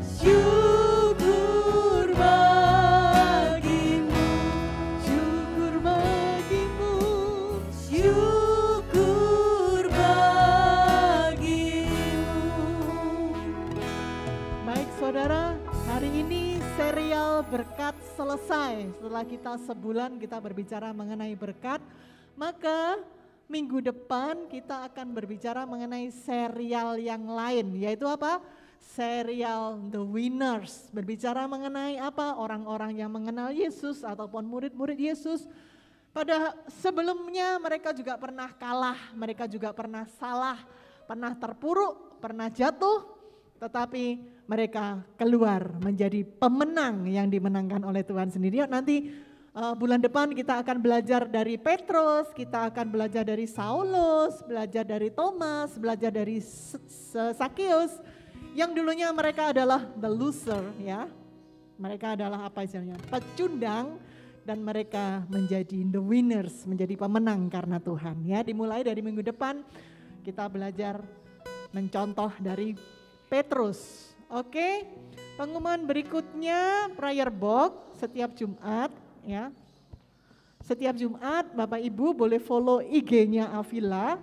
syukur bagimu, syukur bagimu, syukur bagimu. Baik saudara, hari ini serial berkat selesai. Setelah kita sebulan kita berbicara mengenai berkat, maka minggu depan kita akan berbicara mengenai serial yang lain, yaitu apa? Serial The Winners. Berbicara mengenai apa? Orang-orang yang mengenal Yesus ataupun murid-murid Yesus. Pada sebelumnya mereka juga pernah kalah, mereka juga pernah salah, pernah terpuruk, pernah jatuh, tetapi mereka keluar menjadi pemenang yang dimenangkan oleh Tuhan sendiri. Nanti bulan depan kita akan belajar dari Petrus, kita akan belajar dari Saulus, belajar dari Thomas, belajar dari Sakeus. Yang dulunya mereka adalah the loser ya. Mereka adalah apa istilahnya? Pecundang, dan mereka menjadi the winners, menjadi pemenang karena Tuhan ya. Dimulai dari minggu depan kita belajar mencontoh dari Petrus. Oke. Pengumuman berikutnya prayer box setiap Jumat ya. Setiap Jumat Bapak Ibu boleh follow IG-nya Avila.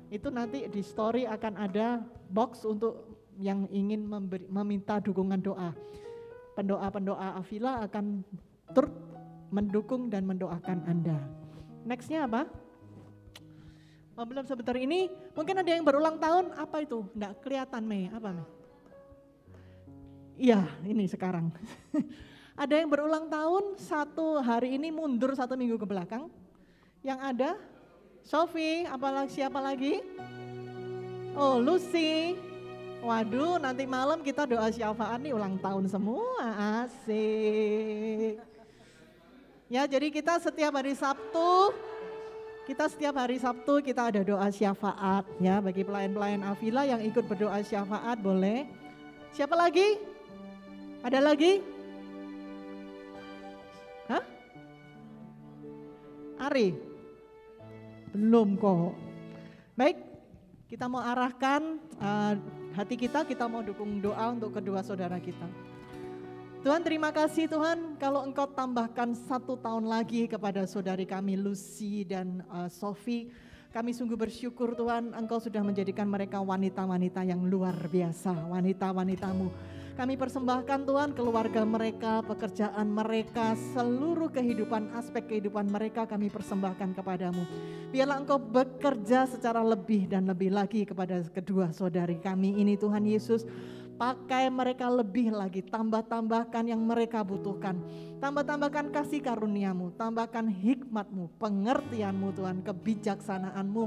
Itu nanti di story akan ada box untuk yang ingin meminta dukungan doa. Pendoa-pendoa Avila akan turut mendukung dan mendoakan Anda. Nextnya apa? Oh, belum sebentar ini. Mungkin ada yang berulang tahun. Apa itu? Enggak kelihatan Mei. Apa Mei? Iya, ini sekarang. Ada yang berulang tahun satu hari ini mundur 1 minggu ke belakang. Yang ada Sophie, apalagi siapa lagi? Oh, Lucy. Waduh, nanti malam kita doa syafaat nih ulang tahun semua, asik. Ya, jadi kita setiap hari Sabtu kita ada doa syafaat ya, bagi pelayan-pelayan Avila yang ikut berdoa syafaat boleh. Siapa lagi? Ada lagi? Hah? Ari? Belum kok. Baik, kita mau arahkan hati kita mau dukung doa untuk kedua saudara kita. Tuhan, terima kasih Tuhan kalau Engkau tambahkan 1 tahun lagi kepada saudari kami Lucy dan Sophie. Kami sungguh bersyukur Tuhan, Engkau sudah menjadikan mereka wanita-wanita yang luar biasa, wanita-wanita-Mu. Kami persembahkan Tuhan keluarga mereka, pekerjaan mereka, seluruh kehidupan, aspek kehidupan mereka kami persembahkan kepadamu. Biarlah Engkau bekerja secara lebih dan lebih lagi kepada kedua saudari kami ini Tuhan Yesus. Pakai mereka lebih lagi, tambahkan yang mereka butuhkan. Tambahkan kasih karunia-Mu, tambahkan hikmat-Mu, pengertian-Mu Tuhan, kebijaksanaan-Mu.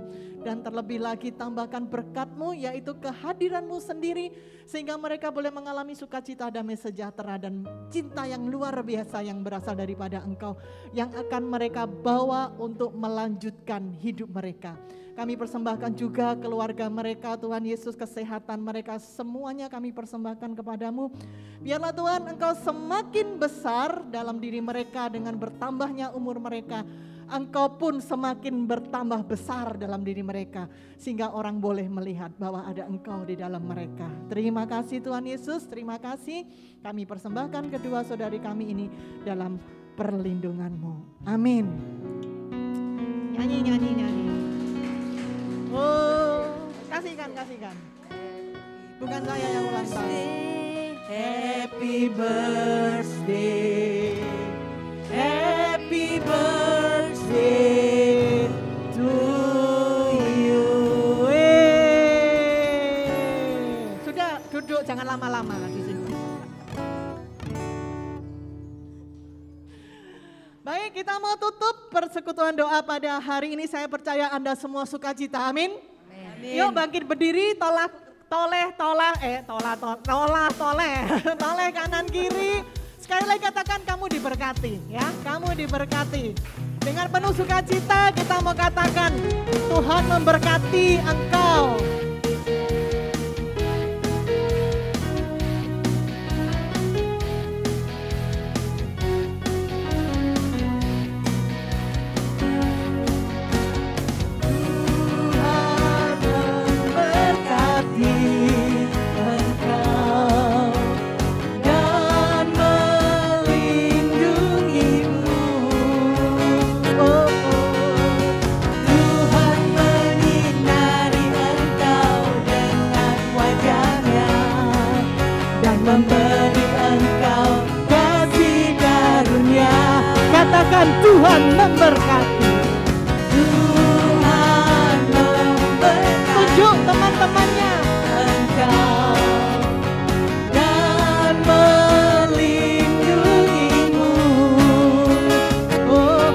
Dan terlebih lagi tambahkan berkat-Mu, yaitu kehadiran-Mu sendiri. Sehingga mereka boleh mengalami sukacita, damai sejahtera, dan cinta yang luar biasa yang berasal daripada Engkau. Yang akan mereka bawa untuk melanjutkan hidup mereka. Kami persembahkan juga keluarga mereka, Tuhan Yesus, kesehatan mereka, semuanya kami persembahkan kepadamu. Biarlah Tuhan Engkau semakin besar dalam diri mereka dengan bertambahnya umur mereka. Engkau pun semakin bertambah besar dalam diri mereka. Sehingga orang boleh melihat bahwa ada Engkau di dalam mereka. Terima kasih Tuhan Yesus, terima kasih. Kami persembahkan kedua saudari kami ini dalam perlindungan-Mu. Amin. Nyanyi. Oh, kasihkan. Bukan saya yang ulang tahun. Happy birthday to you. Sudah duduk, jangan lama-lama di sini. Baik, kita mau tutup persekutuan doa pada hari ini. Saya percaya Anda semua sukacita, amin. Yuk bangkit berdiri, toleh kanan kiri. Sekali lagi katakan kamu diberkati ya, kamu diberkati. Dengan penuh sukacita kita mau katakan Tuhan memberkati engkau. Tuhan memberkati. Tuhan memberkati. Tunjuk teman-temannya. Engkau dan melindungimu. Oh,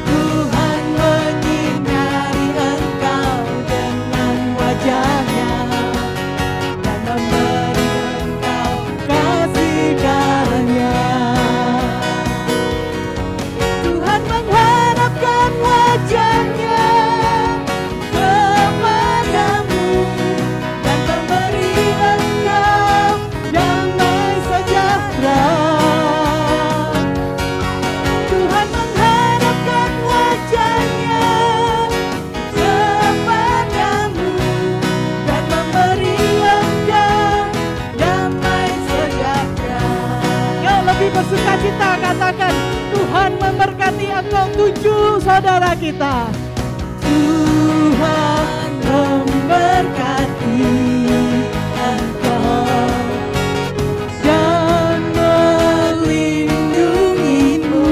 Tuhan menyinari engkau dengan wajahnya dan memberi engkau kasih karunia. Wajahnya kepadamu saudara kita. Tuhan memberkati engkau dan melindungimu.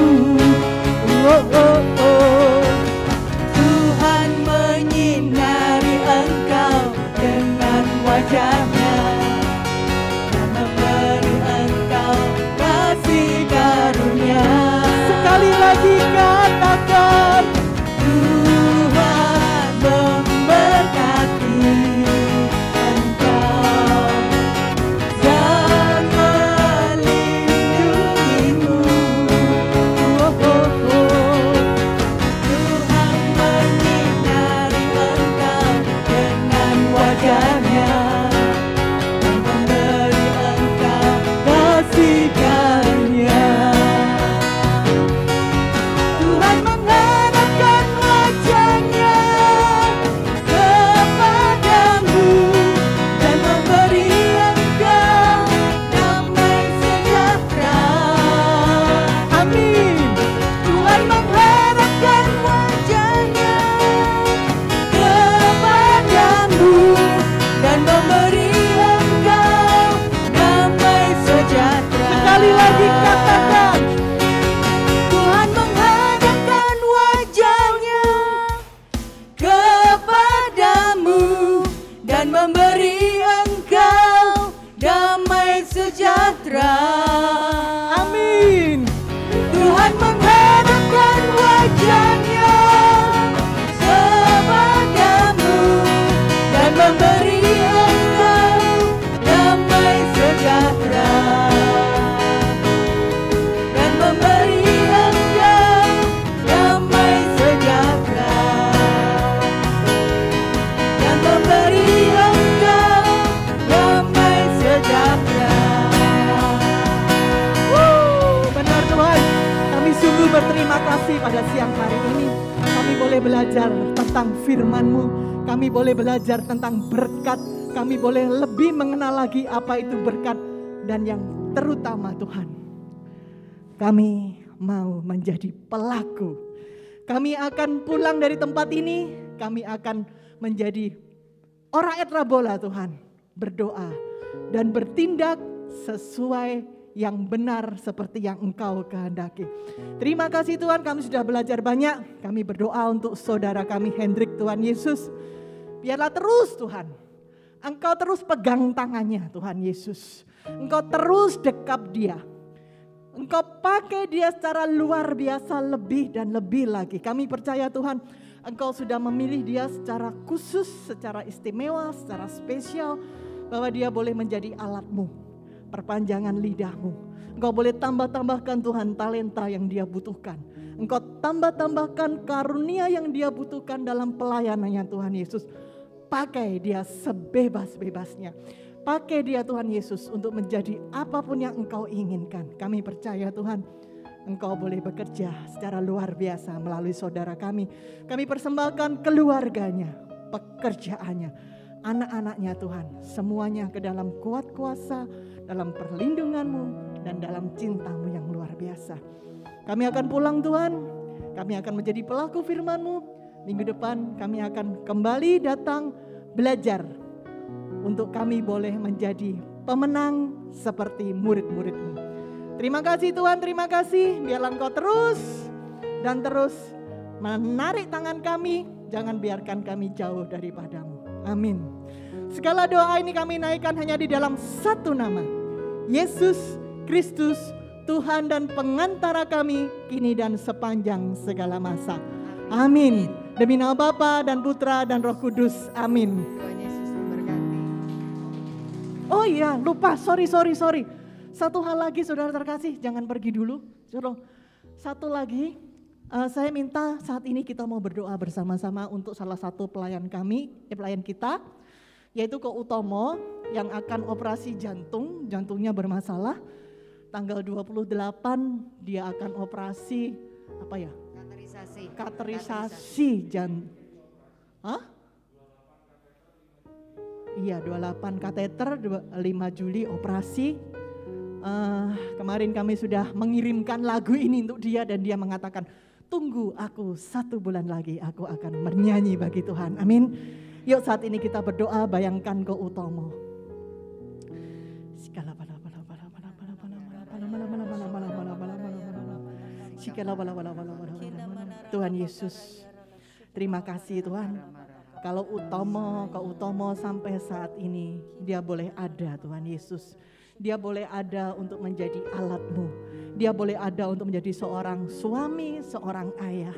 Tuhan menyinari engkau dengan wajahnya dan memberi engkau kasih karunia. Sekali lagi katakan, Tuhan memberkati engkau dan melindungimu. Tuhan menyinari engkau dengan wajahnya dan memberi engkau kasih karunia. Tuhan menghadapkan wajahnya kepadamu dan memberi engkau damai sejahtera. Amin. Tuhan menghadapkan wajahnya kepadamu dan memberi engkau damai sejahtera. Sekali lagi katakan, Tuhan menghadapkan wajahnya kepadamu dan memberi engkau damai sejahtera. Amin. Tuhan menghadapkan wajahnya kepadamu dan memberi engkau damai sejahtera. Dan memberi engkau damai sejahtera. Dan memberi engkau damai sejahtera. Benar Tuhan, kami sungguh berterima kasih pada siang hari ini. Kami boleh belajar tentang firman-Mu, kami boleh belajar tentang berkat, kami boleh lebih mengenal lagi apa itu berkat. Dan yang terutama Tuhan, kami mau menjadi pelaku. Kami akan pulang dari tempat ini, kami akan menjadi orang etrabola Tuhan. Berdoa dan bertindak sesuai yang benar seperti yang Engkau kehendaki. Terima kasih Tuhan, kami sudah belajar banyak. Kami berdoa untuk saudara kami Hendrik, Tuhan Yesus. Biarlah terus Tuhan, Engkau terus pegang tangannya Tuhan Yesus. Engkau terus dekap dia. Engkau pakai dia secara luar biasa, lebih dan lebih lagi. Kami percaya Tuhan, Engkau sudah memilih dia secara khusus, secara istimewa, secara spesial, bahwa dia boleh menjadi alat-Mu, perpanjangan lidah-Mu. Engkau boleh tambah-tambahkan Tuhan talenta yang dia butuhkan. Engkau tambah-tambahkan karunia yang dia butuhkan dalam pelayanannya Tuhan Yesus. Pakai dia sebebas-bebasnya. Pakai dia Tuhan Yesus untuk menjadi apapun yang Engkau inginkan. Kami percaya Tuhan, Engkau boleh bekerja secara luar biasa melalui saudara kami. Kami persembahkan keluarganya, pekerjaannya, anak-anaknya Tuhan. Semuanya ke dalam kuat kuasa, dalam perlindungan-Mu dan dalam cinta-Mu yang luar biasa. Kami akan pulang Tuhan, kami akan menjadi pelaku firman-Mu. Minggu depan kami akan kembali datang belajar untuk kami boleh menjadi pemenang seperti murid-murid-Mu. Terima kasih Tuhan, terima kasih. Biarlah Engkau terus dan terus menarik tangan kami. Jangan biarkan kami jauh daripada-Mu. Amin. Segala doa ini kami naikkan hanya di dalam satu nama, Yesus Kristus, Tuhan dan pengantara kami kini dan sepanjang segala masa. Amin. Demi nama Bapa dan Putra dan Roh Kudus. Amin. Tuhan Yesus memberkati. Oh iya, lupa. Sorry. Satu hal lagi saudara terkasih, jangan pergi dulu. Satu lagi, saya minta saat ini kita mau berdoa bersama-sama untuk salah satu pelayan kami, pelayan kita, yaitu Ko Utomo yang akan operasi jantung, jantungnya bermasalah. Tanggal 28 dia akan operasi apa ya? Katerisasi jantung. Hah? Iya, 28 kateter, 5 Juli operasi. Kemarin kami sudah mengirimkan lagu ini untuk dia dan dia mengatakan, tunggu aku 1 bulan lagi, aku akan bernyanyi bagi Tuhan. Amin. Yuk saat ini kita berdoa, bayangkan Kau Utomo. Tuhan Yesus, terima kasih Tuhan. Kalau Kau Utomo sampai saat ini, dia boleh ada Tuhan Yesus. Dia boleh ada untuk menjadi alat-Mu. Dia boleh ada untuk menjadi seorang suami, seorang ayah.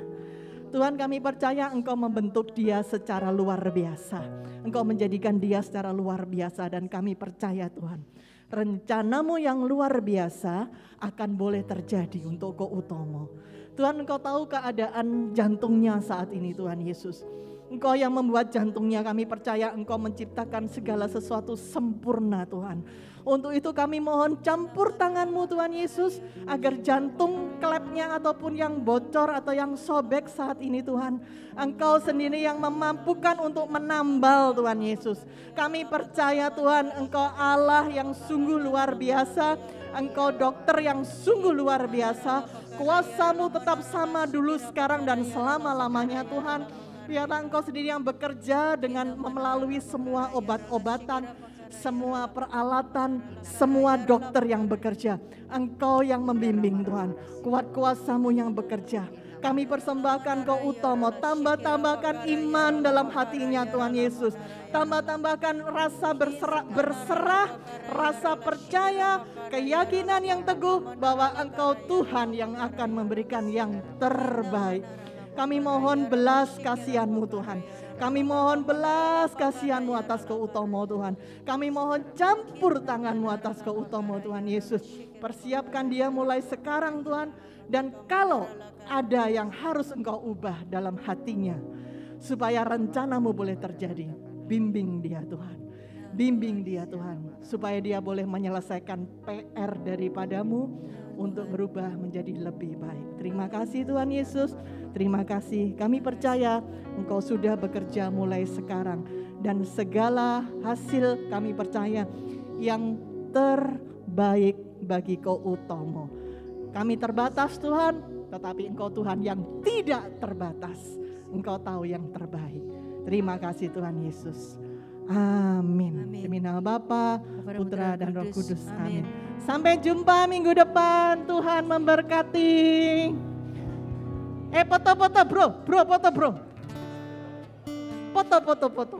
Tuhan, kami percaya Engkau membentuk dia secara luar biasa. Engkau menjadikan dia secara luar biasa, dan kami percaya Tuhan, rencana-Mu yang luar biasa akan boleh terjadi untuk Kau Utomo. Tuhan, Engkau tahu keadaan jantungnya saat ini Tuhan Yesus. Engkau yang membuat jantungnya, kami percaya Engkau menciptakan segala sesuatu sempurna Tuhan. Untuk itu kami mohon campur tangan-Mu Tuhan Yesus, agar jantung klepnya ataupun yang bocor atau yang sobek saat ini Tuhan, Engkau sendiri yang memampukan untuk menambal Tuhan Yesus. Kami percaya Tuhan, Engkau Allah yang sungguh luar biasa, Engkau dokter yang sungguh luar biasa. Kuasa-Mu tetap sama dulu, sekarang, dan selama-lamanya Tuhan. Biarlah Engkau sendiri yang bekerja dengan melalui semua obat-obatan, semua peralatan, semua dokter yang bekerja. Engkau yang membimbing Tuhan, kuat kuasa-Mu yang bekerja. Kami persembahkan Kau Utomo, tambah-tambahkan iman dalam hatinya Tuhan Yesus. Tambah-tambahkan rasa berserah, rasa percaya, keyakinan yang teguh bahwa Engkau Tuhan yang akan memberikan yang terbaik. Kami mohon belas kasihan-Mu Tuhan. Kami mohon belas kasihan-Mu atas Kau Utomo Tuhan. Kami mohon campur tangan-Mu atas Kau Utomo Tuhan Yesus. Persiapkan dia mulai sekarang Tuhan. Dan kalau ada yang harus Engkau ubah dalam hatinya, supaya rencana-Mu boleh terjadi, bimbing dia Tuhan. Bimbing dia Tuhan, supaya dia boleh menyelesaikan PR daripada-Mu untuk berubah menjadi lebih baik. Terima kasih Tuhan Yesus. Terima kasih, kami percaya Engkau sudah bekerja mulai sekarang. Dan segala hasil kami percaya yang terbaik bagi Kau Utomo. Kami terbatas Tuhan, tetapi Engkau Tuhan yang tidak terbatas. Engkau tahu yang terbaik. Terima kasih Tuhan Yesus. Amin. Demi nama Bapa, Putra, dan Roh Kudus. Amin. Sampai jumpa minggu depan. Tuhan memberkati. Foto bro. Foto.